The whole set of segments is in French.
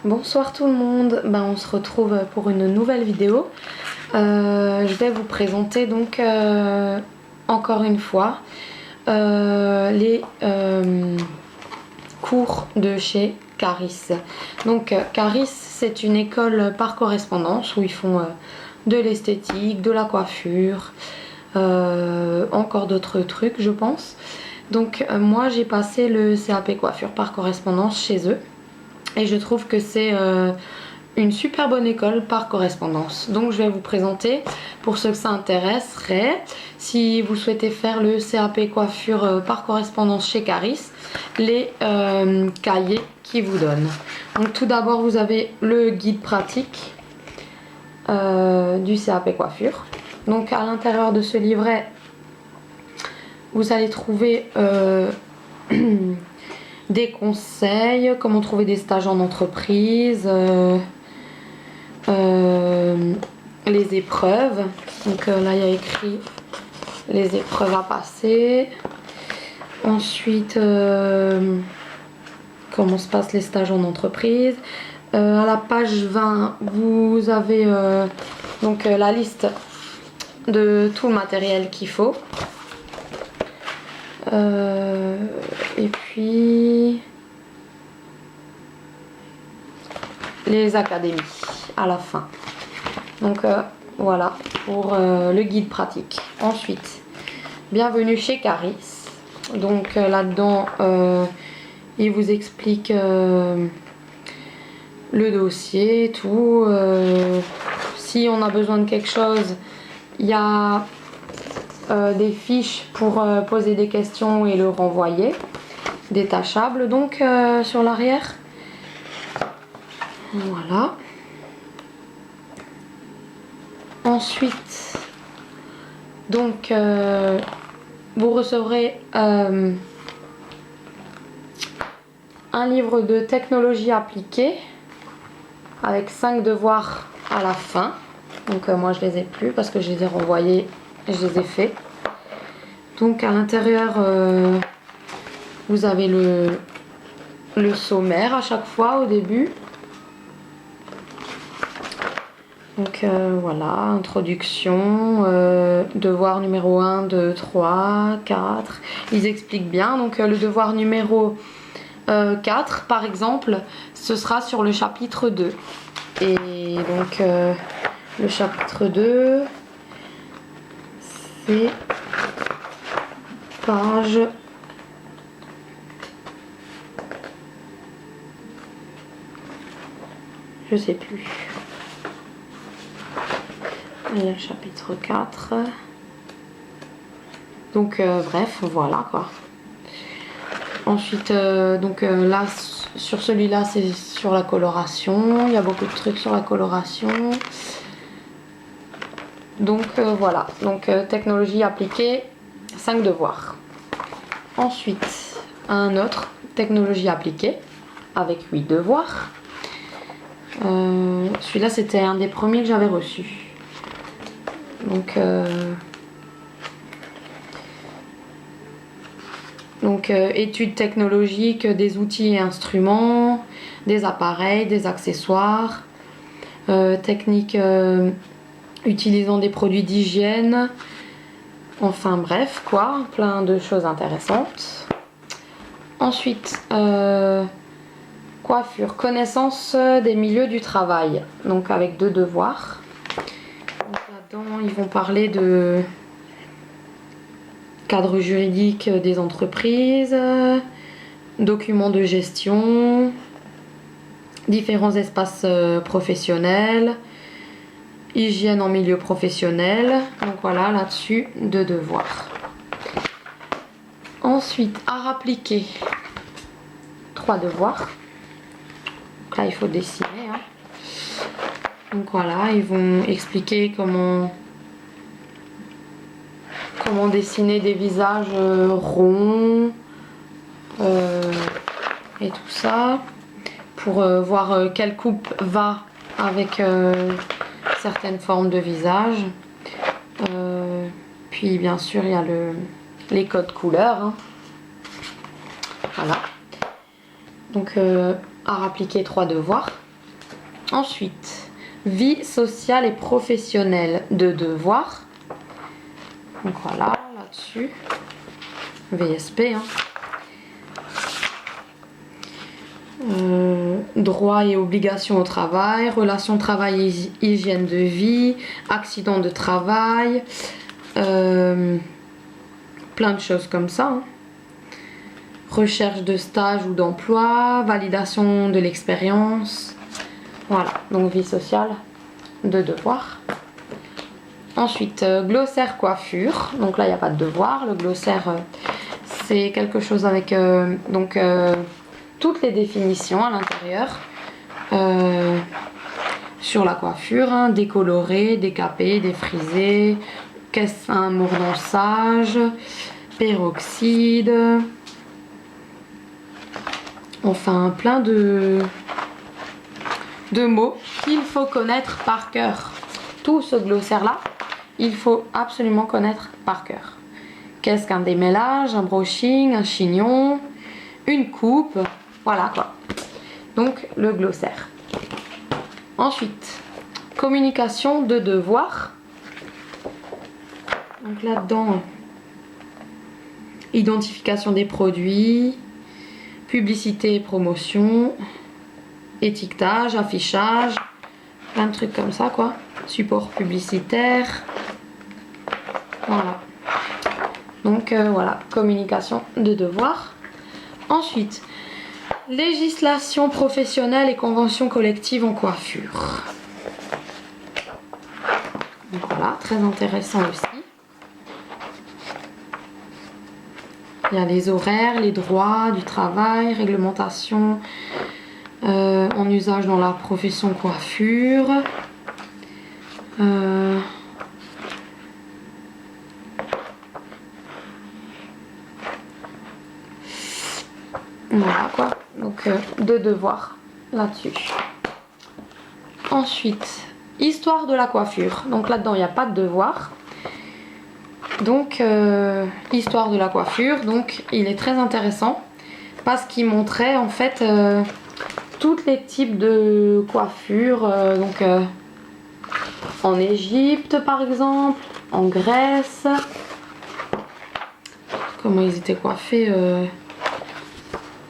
Bonsoir tout le monde, on se retrouve pour une nouvelle vidéo. Je vais vous présenter donc encore une fois les cours de chez Caris. Donc Caris, c'est une école par correspondance où ils font de l'esthétique, de la coiffure, encore d'autres trucs je pense. Donc moi j'ai passé le CAP coiffure par correspondance chez eux. Et je trouve que c'est une super bonne école par correspondance. Donc je vais vous présenter, pour ceux que ça intéresserait, si vous souhaitez faire le CAP coiffure par correspondance chez Caris, les cahiers qu'ils vous donnent. Donc tout d'abord vous avez le guide pratique du CAP coiffure. Donc à l'intérieur de ce livret, vous allez trouver des conseils, comment trouver des stages en entreprise, les épreuves. Donc là il y a écrit les épreuves à passer. Ensuite comment se passent les stages en entreprise. À la page 20 vous avez donc la liste de tout le matériel qu'il faut. Et puis les académies à la fin. Donc voilà pour le guide pratique. Ensuite, bienvenue chez Caris. Donc là-dedans, il vous explique le dossier, tout. Si on a besoin de quelque chose, il y a des fiches pour poser des questions et le renvoyer, détachables donc sur l'arrière. Voilà. Ensuite donc vous recevrez un livre de technologie appliquée avec 5 devoirs à la fin. Donc moi je les ai plus parce que je les ai renvoyés. Je les ai faits. Donc à l'intérieur, vous avez le sommaire à chaque fois au début. Donc voilà, introduction, devoir numéro 1, 2, 3, 4. Ils expliquent bien. Donc le devoir numéro 4, par exemple, ce sera sur le chapitre 2. Et donc le chapitre 2... c'est page je sais plus. Il y a le chapitre 4. Donc bref, voilà quoi. Ensuite donc là sur celui-là c'est sur la coloration. Il y a beaucoup de trucs sur la coloration. Donc voilà, donc technologie appliquée, 5 devoirs. Ensuite, un autre, technologie appliquée, avec 8 devoirs. Celui-là, c'était un des premiers que j'avais reçu. Donc études technologiques, des outils et instruments, des appareils, des accessoires, techniques... utilisant des produits d'hygiène, enfin bref quoi, plein de choses intéressantes. Ensuite coiffure, connaissance des milieux du travail, donc avec 2 devoirs. Là-dedans ils vont parler de cadre juridique des entreprises, documents de gestion, différents espaces professionnels, hygiène en milieu professionnel. Donc voilà, là-dessus 2 devoirs. Ensuite, art appliqué, 3 devoirs. Donc là il faut dessiner hein. Donc voilà, ils vont expliquer comment dessiner des visages ronds et tout ça, pour voir quelle coupe va avec certaines formes de visage. Puis bien sûr il y a les codes couleurs hein. Voilà. Donc art appliqué, 3 devoirs. Ensuite, vie sociale et professionnelle de devoir. Donc voilà, là-dessus. VSP. Hein. Droits et obligations au travail, relations travail et hygiène de vie, accident de travail, plein de choses comme ça. Hein. Recherche de stage ou d'emploi, validation de l'expérience. Voilà, donc vie sociale de devoir. Ensuite, glossaire coiffure. Donc là, il n'y a pas de devoir. Le glossaire, c'est quelque chose avec toutes les définitions à l'intérieur sur la coiffure, hein, décoloré, décapé, défrisé, qu'est-ce un mordant-sage, peroxyde, enfin plein de mots qu'il faut connaître par cœur. Tout ce glossaire-là, il faut absolument connaître par cœur. Qu'est-ce qu'un démêlage, un brushing, un chignon, une coupe, voilà quoi. Donc le glossaire. Ensuite, communication de devoir. Donc là-dedans, identification des produits, publicité et promotion, étiquetage, affichage, plein de trucs comme ça quoi. Support publicitaire. Voilà. Donc voilà, communication de devoir. Ensuite, législation professionnelle et convention collective en coiffure. Donc voilà, très intéressant aussi. Il y a les horaires, les droits du travail, réglementation en usage dans la profession coiffure. Voilà quoi, donc deux devoirs là-dessus. Ensuite, histoire de la coiffure. Donc là-dedans, il n'y a pas de devoir. Donc, histoire de la coiffure. Donc, il est très intéressant parce qu'il montrait en fait tous les types de coiffure. En Égypte par exemple, en Grèce. Comment ils étaient coiffés.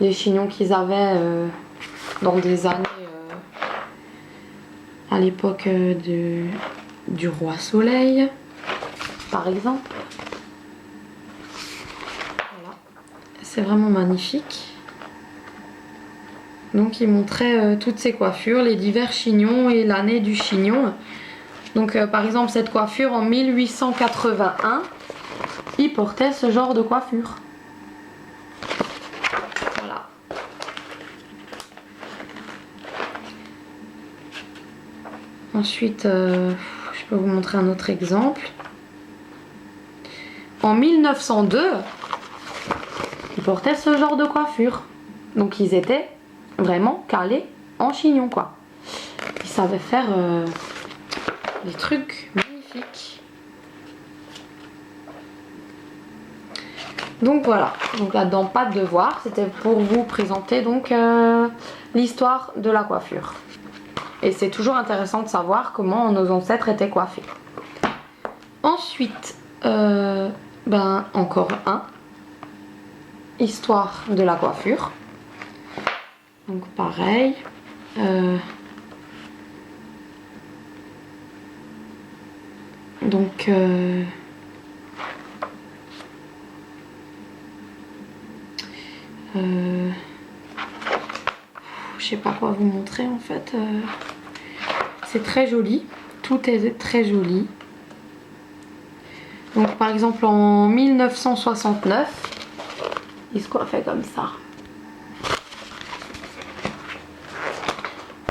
Les chignons qu'ils avaient dans des années à l'époque du roi Soleil, par exemple. Voilà. C'est vraiment magnifique. Donc il montrait toutes ces coiffures, les divers chignons et l'année du chignon. Donc par exemple cette coiffure en 1881, il portait ce genre de coiffure. Ensuite, je peux vous montrer un autre exemple. En 1902, ils portaient ce genre de coiffure. Donc ils étaient vraiment calés en chignon quoi. Ils savaient faire des trucs magnifiques. Donc voilà, donc là-dedans pas de devoir, c'était pour vous présenter donc l'histoire de la coiffure. Et c'est toujours intéressant de savoir comment nos ancêtres étaient coiffés. Ensuite, encore un. Histoire de la coiffure. Donc pareil. Je sais pas quoi vous montrer en fait. C'est très joli. Tout est très joli. Donc par exemple en 1969, il se coiffait comme ça.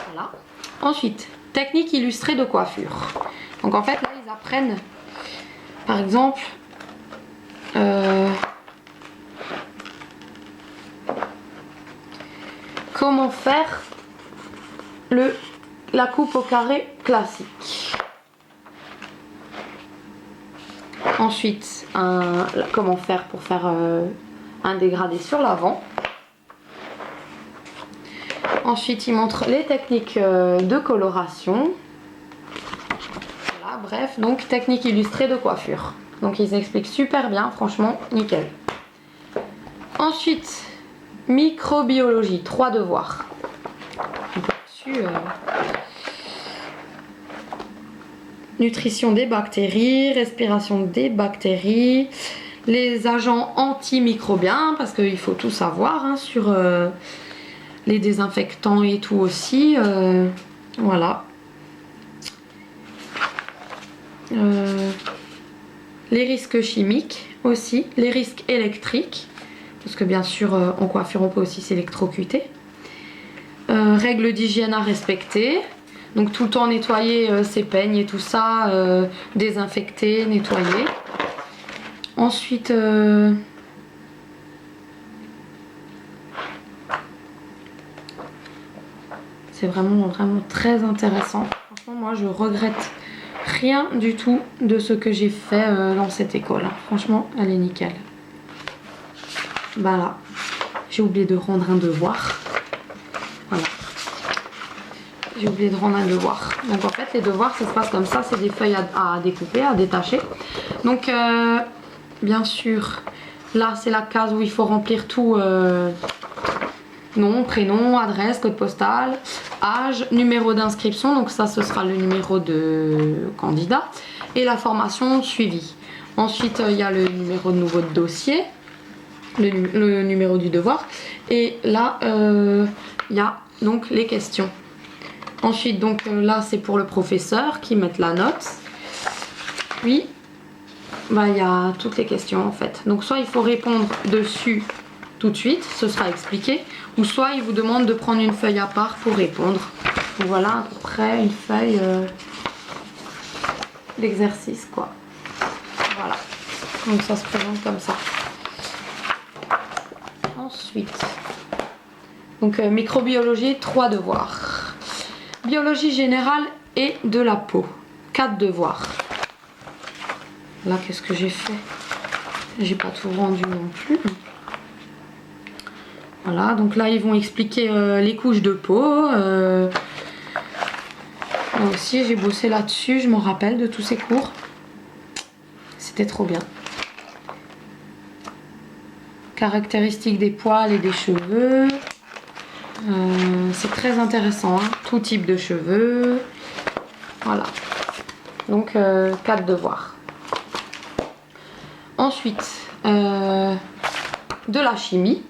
Voilà. Ensuite, technique illustrée de coiffure. Donc en fait là ils apprennent par exemple comment faire la coupe au carré classique. Ensuite, comment faire pour faire un dégradé sur l'avant. Ensuite, ils montrent les techniques de coloration. Voilà, bref, donc technique illustrée de coiffure. Donc ils expliquent super bien, franchement, nickel. Ensuite, microbiologie, 3 devoirs. Donc, là-dessus, nutrition des bactéries, respiration des bactéries, les agents antimicrobiens, parce qu'il faut tout savoir hein, sur les désinfectants et tout aussi. Voilà. Les risques chimiques aussi, les risques électriques, parce que bien sûr en coiffure on peut aussi s'électrocuter. Règles d'hygiène à respecter, donc tout le temps nettoyer ses peignes et tout ça, désinfecter, nettoyer. Ensuite, c'est vraiment très intéressant. Franchement, moi je regrette rien du tout de ce que j'ai fait dans cette école. Franchement, elle est nickel. Bah là, j'ai oublié de rendre un devoir. Voilà. J'ai oublié de rendre un devoir. Donc en fait, les devoirs, ça se passe comme ça. C'est des feuilles à découper, à détacher. Donc, bien sûr, là, c'est la case où il faut remplir tout. Nom, prénom, adresse, code postal, âge, numéro d'inscription, donc ça ce sera le numéro de candidat, et la formation suivie. Ensuite il y a le numéro de nouveau de dossier, le numéro du devoir, et là il y a donc les questions. Ensuite donc là c'est pour le professeur qui met la note, puis bah, il y a toutes les questions en fait. Donc soit il faut répondre dessus tout de suite, ce sera expliqué, ou soit il vous demande de prendre une feuille à part pour répondre. Donc voilà à peu près une feuille d'exercice quoi. Voilà, donc ça se présente comme ça. Ensuite, donc microbiologie, 3 devoirs. Biologie générale et de la peau, 4 devoirs. Là qu'est-ce que j'ai fait? J'ai pas tout rendu non plus. Voilà, donc là ils vont expliquer les couches de peau. Moi aussi j'ai bossé là-dessus, je m'en rappelle de tous ces cours. C'était trop bien. Caractéristiques des poils et des cheveux. C'est très intéressant, hein. Tout type de cheveux. Voilà. Donc 4 devoirs. Ensuite, de la chimie.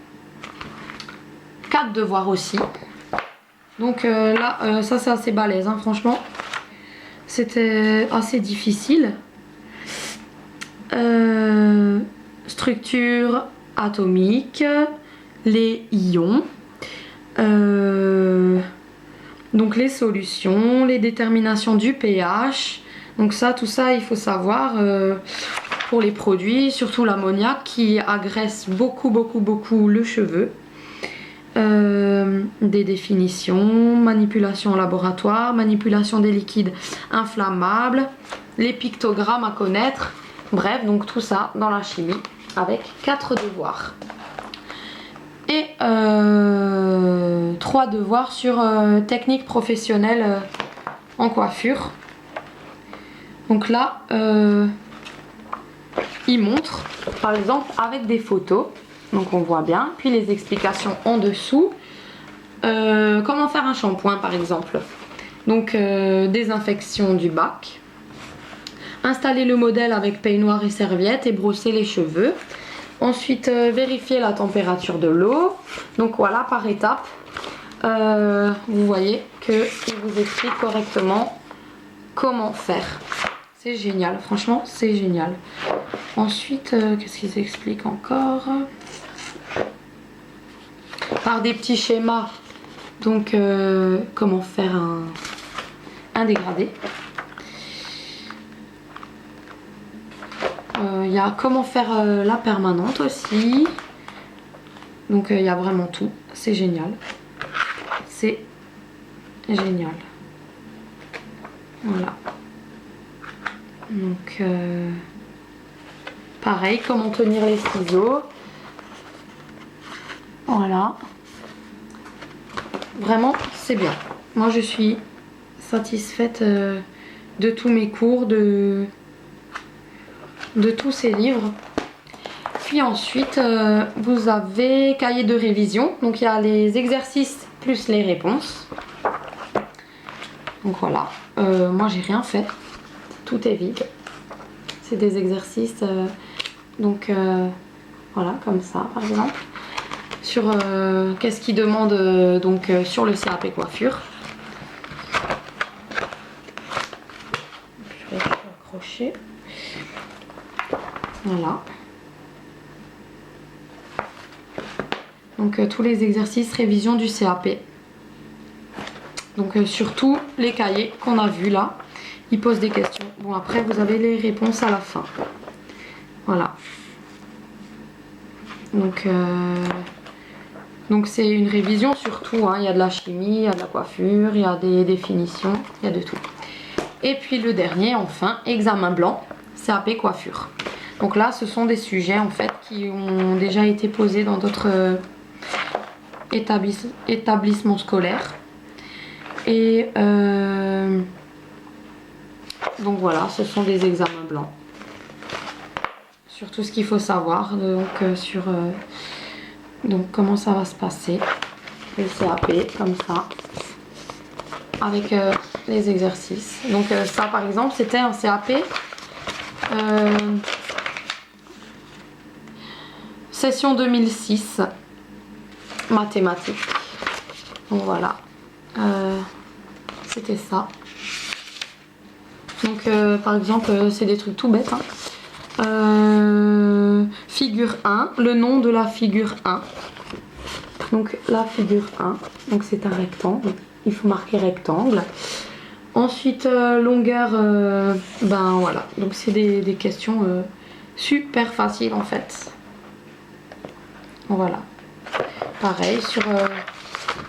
4 devoirs aussi. Donc là, ça c'est assez balèze, hein, franchement. C'était assez difficile. Structure atomique, les ions, donc les solutions, les déterminations du pH. Donc ça, tout ça, il faut savoir pour les produits, surtout l'ammoniac qui agresse beaucoup le cheveu. Des définitions, manipulation en laboratoire, manipulation des liquides inflammables, les pictogrammes à connaître, bref, donc tout ça dans la chimie avec 4 devoirs. Et 3 devoirs sur technique professionnelle en coiffure. Donc là, il montre par exemple avec des photos. Donc on voit bien, puis les explications en dessous. Comment faire un shampoing par exemple. Donc désinfection du bac. Installer le modèle avec peignoir et serviette et brosser les cheveux. Ensuite vérifier la température de l'eau. Donc voilà par étapes. Vous voyez qu'il vous explique correctement comment faire. C'est génial, franchement c'est génial. Ensuite, qu'est-ce qu'ils expliquent encore? Par des petits schémas, donc comment faire un dégradé. Il y a comment faire la permanente aussi. Donc il y a vraiment tout, c'est génial. C'est génial. Voilà. Donc pareil, comment tenir les ciseaux. Voilà. Vraiment, c'est bien. Moi, je suis satisfaite de tous mes cours, de tous ces livres. Puis ensuite, vous avez cahier de révision. Donc, il y a les exercices plus les réponses. Donc, voilà. Moi, j'ai rien fait. Tout est vide. C'est des exercices. Voilà, comme ça, par exemple. Sur qu'est-ce qu'ils demandent sur le CAP coiffure. Je vais accrocher. Voilà. Donc tous les exercices révision du CAP. Donc surtout les cahiers qu'on a vus là, ils posent des questions. Bon, après vous avez les réponses à la fin. Voilà. Donc c'est une révision surtout, hein. Il y a de la chimie, il y a de la coiffure, il y a des définitions, il y a de tout. Et puis le dernier, enfin, examen blanc, CAP coiffure. Donc là, ce sont des sujets en fait qui ont déjà été posés dans d'autres établissements scolaires. Et donc voilà, ce sont des examens blancs. Sur tout ce qu'il faut savoir, donc comment ça va se passer. Le CAP, comme ça. Avec les exercices. Donc ça par exemple, c'était un CAP session 2006 mathématiques. Donc voilà, c'était ça. Donc par exemple, c'est des trucs tout bêtes, hein. Figure 1, le nom de la figure 1. Donc la figure 1, donc c'est un rectangle, il faut marquer rectangle. Ensuite longueur, ben voilà, donc c'est des questions super faciles en fait. Voilà, pareil sur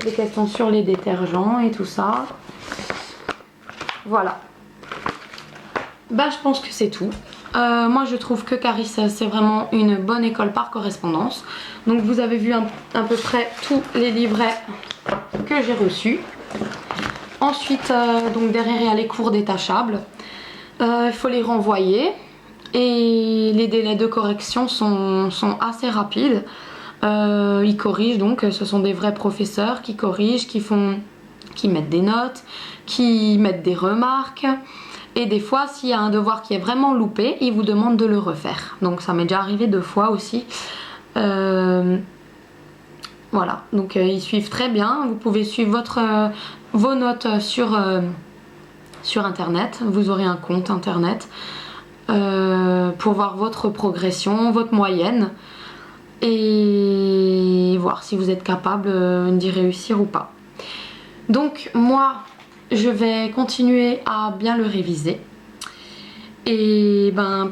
des questions sur les détergents et tout ça. Voilà, bah je pense que c'est tout. Moi je trouve que Caris c'est vraiment une bonne école par correspondance. Donc vous avez vu à peu près tous les livrets que j'ai reçus. Ensuite donc derrière il y a les cours détachables. Il faut les renvoyer. Et les délais de correction sont assez rapides. Ils corrigent, donc ce sont des vrais professeurs qui corrigent, qui mettent des notes, qui mettent des remarques. Et des fois, s'il y a un devoir qui est vraiment loupé, ils vous demandent de le refaire. Donc ça m'est déjà arrivé 2 fois aussi. Voilà, donc ils suivent très bien. Vous pouvez suivre vos notes sur internet. Vous aurez un compte internet pour voir votre progression, votre moyenne. Et voir si vous êtes capable d'y réussir ou pas. Donc moi je vais continuer à bien le réviser. Et ben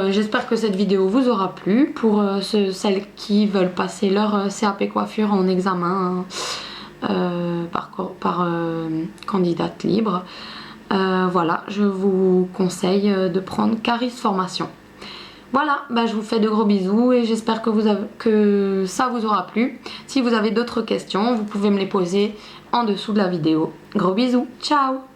j'espère que cette vidéo vous aura plu. Pour celles qui veulent passer leur CAP coiffure en examen par candidate libre, voilà, je vous conseille de prendre Caris Formation. Voilà, bah, je vous fais de gros bisous et j'espère que ça vous aura plu. Si vous avez d'autres questions, vous pouvez me les poser en dessous de la vidéo. Gros bisous, ciao!